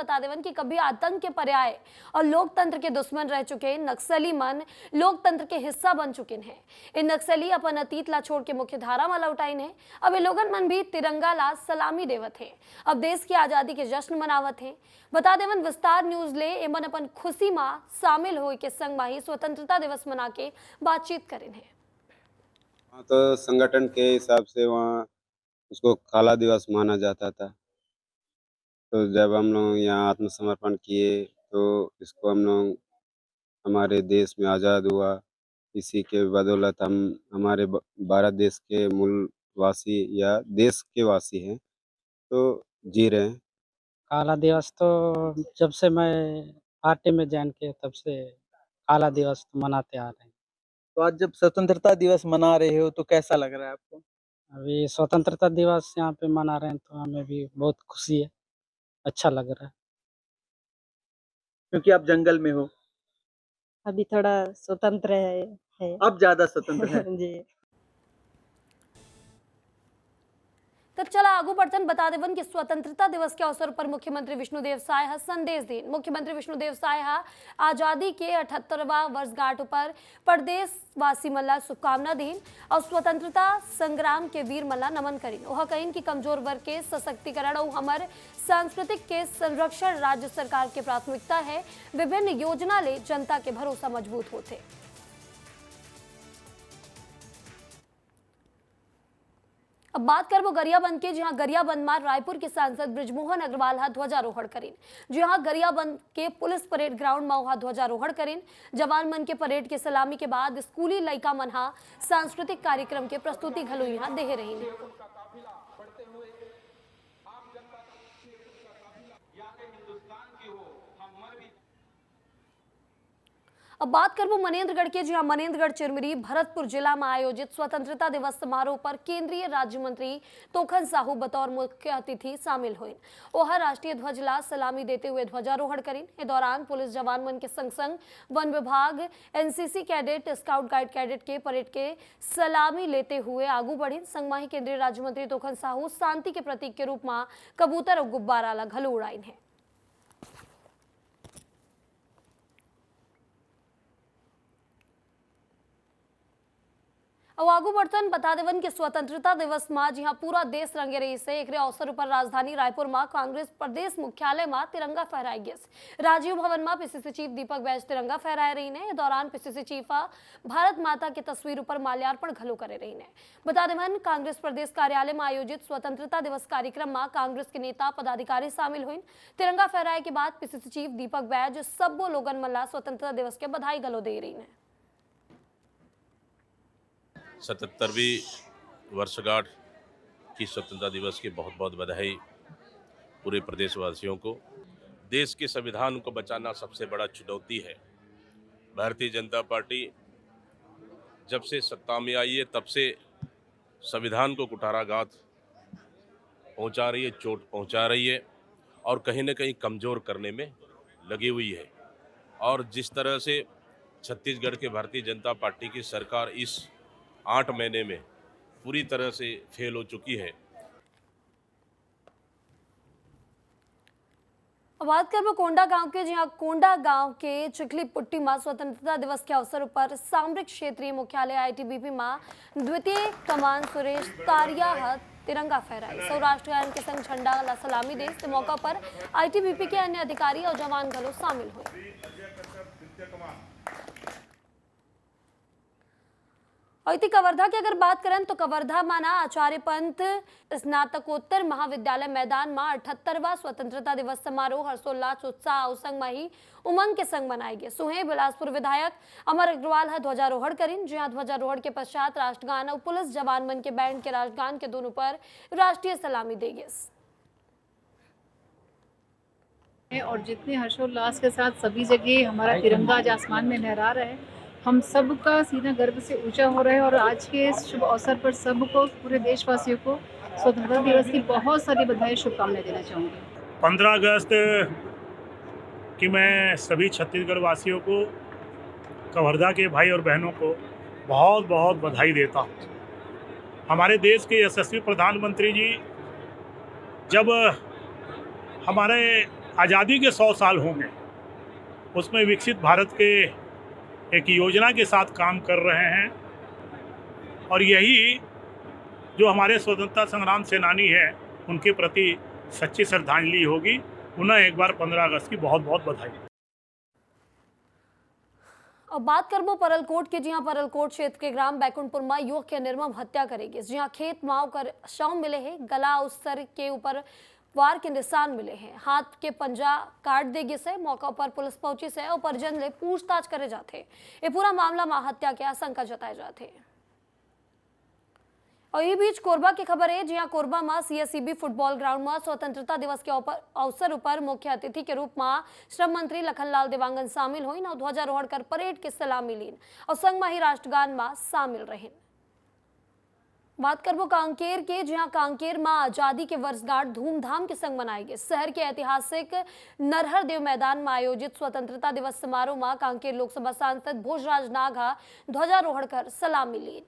बता देवन कि कभी आतंक के पर्याय और लोकतंत्र के दुश्मन रह चुके नक्सली मन लोकतंत्र के हिस्सा बन चुके हैं। इन नक्सली अपन अतीत ला छोड़ के मुख्य धारा में लौटाइन है। अब ये लोगन मन भी तिरंगा ला सलामी देवत है। अब देश की आजादी के जश्न मनावत है। बता देवन विस्तार न्यूज ले एमन अपन खुशी में शामिल हो के संग माही स्वतंत्रता दिवस मना के बातचीत करें है। तो संगठन के हिसाब से वहाँ उसको काला दिवस माना जाता था। तो जब हम लोग यहाँ आत्मसमर्पण किए तो इसको हम लोग हमारे देश में आज़ाद हुआ। इसी के बदौलत हम हमारे भारत देश के मूल वासी या देश के वासी हैं तो जी रहे हैं। काला दिवस तो जब से मैं पार्टी में ज्वाइन किया तब से काला दिवस तो मनाते आ रहे हैं। तो आज जब स्वतंत्रता दिवस मना रहे हो तो कैसा लग रहा है आपको? अभी स्वतंत्रता दिवस यहाँ पे मना रहे हैं तो हमें भी बहुत खुशी है, अच्छा लग रहा है। क्योंकि आप जंगल में हो। अभी थोड़ा स्वतंत्र है। अब ज्यादा स्वतंत्र है। जी। तो चला आगू बढ़तन बता देवन कि स्वतंत्रता दिवस के अवसर पर मुख्यमंत्री विष्णुदेव साय संदेश दी। मुख्यमंत्री विष्णुदेव साय आजादी के 78वां वर्षगांठ पर प्रदेशवासी मल्ला शुभकामना दीन और स्वतंत्रता संग्राम के वीर मल्ला नमन करीन। वह कहीन कि कमजोर वर्ग के सशक्तिकरण और हमारे सांस्कृतिक के संरक्षण राज्य सरकार के प्राथमिकता है। विभिन्न योजना ले जनता के भरोसा मजबूत होते। अब बात करबो गरियाबंद के, जहां गरियाबंद में रायपुर के सांसद ब्रिजमोहन अग्रवाल ध्वजारोहण करें। जहां गरियाबंद के पुलिस परेड ग्राउंड में ध्वजारोहण करें। जवान मन के परेड के सलामी के बाद स्कूली लड़का मन सांस्कृतिक कार्यक्रम के प्रस्तुति घलो यहाँ दे रही है। अब बात करबो मनेन्द्रगढ़ के, जहां मनेन्द्रगढ़ चिरमिरी भरतपुर जिला में आयोजित स्वतंत्रता दिवस समारोह पर केंद्रीय राज्य मंत्री तोखन साहू बतौर मुख्य अतिथि शामिल हुए। वह राष्ट्रीय ध्वज ला सलामी देते हुए ध्वजारोहण करें। इस दौरान पुलिस जवान मन के संग संग वन विभाग, NCC cadet, scout guide cadet के परेड के सलामी लेते हुए आगू बढ़े। संगमाही केंद्रीय राज्य मंत्री तोखन साहू शांति के प्रतीक के रूप में कबूतर और गुब्बारा ला घलो उड़ाइन है। आगू बढ़तन बता देवन कि स्वतंत्रता दिवस में जहां पूरा देश रंगे रही से एक अवसर पर राजधानी रायपुर में कांग्रेस प्रदेश मुख्यालय में तिरंगा फहराई गया। राजीव भवन में पीसीसी चीफ दीपक बैज तिरंगा फहराए रही ने। दौरान पीसीसी चीफ भारत माता की तस्वीर पर माल्यार्पण घलो करे रही ने। बता देवन कांग्रेस प्रदेश कार्यालय में आयोजित स्वतंत्रता दिवस कार्यक्रम में कांग्रेस के नेता पदाधिकारी शामिल हुए। तिरंगा फहराए के बाद पीसीसी चीफ दीपक बैज सबो लोगन मल्ला स्वतंत्रता दिवस के बधाई गलो दे रही ने। 77वीं वर्षगांठ की स्वतंत्रता दिवस की बहुत बहुत बधाई पूरे प्रदेशवासियों को। देश के संविधान को बचाना सबसे बड़ा चुनौती है। भारतीय जनता पार्टी जब से सत्ता में आई है तब से संविधान को कुठाराघात पहुंचा रही है, चोट पहुंचा रही है और कहीं न कहीं कमज़ोर करने में लगी हुई है। और जिस तरह से छत्तीसगढ़ के भारतीय जनता पार्टी की सरकार इस 8 महीने में पूरी तरह से फेल हो चुकी है। बात करबो कोंडा गांव के, जहां कोंडा गांव के चिखली पुट्टी में स्वतंत्रता दिवस के अवसर पर सामरिक क्षेत्रीय मुख्यालय आईटीबीपी में द्वितीय कमान सुरेश तारिया तिरंगा फहराई। सौराष्ट्र गायन के संग झंडा ला सलामी दे। इस मौका पर आईटीबीपी के अन्य अधिकारी और जवान घलो शामिल हुए। कवर्धा की अगर बात करें तो कवर्धा माना आचार्य पंत स्नातकोत्तर महाविद्यालय मैदान में 78वां स्वतंत्रता दिवस समारोह हर्षोल्लास उत्साह और संगमाही उमंग के संग मनाए गए। सुहे बिलासपुर विधायक अमर अग्रवाल ध्वजारोहण करें। जहां ध्वजारोहण के पश्चात राष्ट्रगान और पुलिस जवान मन के बैंड के राष्ट्रगान के दोनों पर राष्ट्रीय सलामी दे गए। और जितने हर्षोल्लास के साथ सभी जगह हमारा तिरंगा आज आसमान में लहरा रहा है, हम सबका सीना गर्व से ऊंचा हो रहा है। और आज के इस शुभ अवसर पर सबको, पूरे देशवासियों को स्वतंत्रता दिवस की बहुत सारी बधाई, शुभकामनाएं देना चाहूँगी। 15 अगस्त की मैं सभी छत्तीसगढ़ वासियों को, कवर्धा के भाई और बहनों को बहुत बहुत बधाई देता हूँ। हमारे देश के यशस्वी प्रधानमंत्री जी जब हमारे आज़ादी के 100 साल होंगे, उसमें विकसित भारत के एक योजना के साथ काम कर रहे हैं। और यही जो हमारे स्वतंत्रता संग्राम सेनानी हैं उनके प्रति सच्ची श्रद्धांजलि होगी। उन्हें एक बार 15 अगस्त की बहुत बहुत बधाई। अब बात करबो परलकोट के, जहां परलकोट क्षेत्र के ग्राम बैकुंठपुर में युवक के निर्मम हत्या करेगी, जहां खेत माव कर शव मिले हैं, गला उस सर के ऊपर वार के निशान मिले हैं, हाथ के पंजा काट देगी से मौका पर पुलिस पहुंची से और परिजन ले पूछताछ करे जाते। ये पूरा मामला में हत्या के आशंका जताए जाते। और ये बीच कोरबा की खबर है, जहां कोरबा में सीएसईबी फुटबॉल ग्राउंड में स्वतंत्रता दिवस के अवसर पर मुख्य अतिथि के रूप में श्रम मंत्री लखनलाल देवांगन शामिल हुई और ध्वजारोहण कर परेड के सलामी लीन और संग में ही राष्ट्रगान में शामिल रहे। बात करबो कांकेर के, जहां कांकेर में आजादी के वर्षगांठ धूमधाम के संग मनाई गई। शहर के ऐतिहासिक नरहर देव मैदान में आयोजित स्वतंत्रता दिवस समारोह में कांकेर लोकसभा सांसद भोजराज नाघा ध्वजारोहण कर सलामी लीन।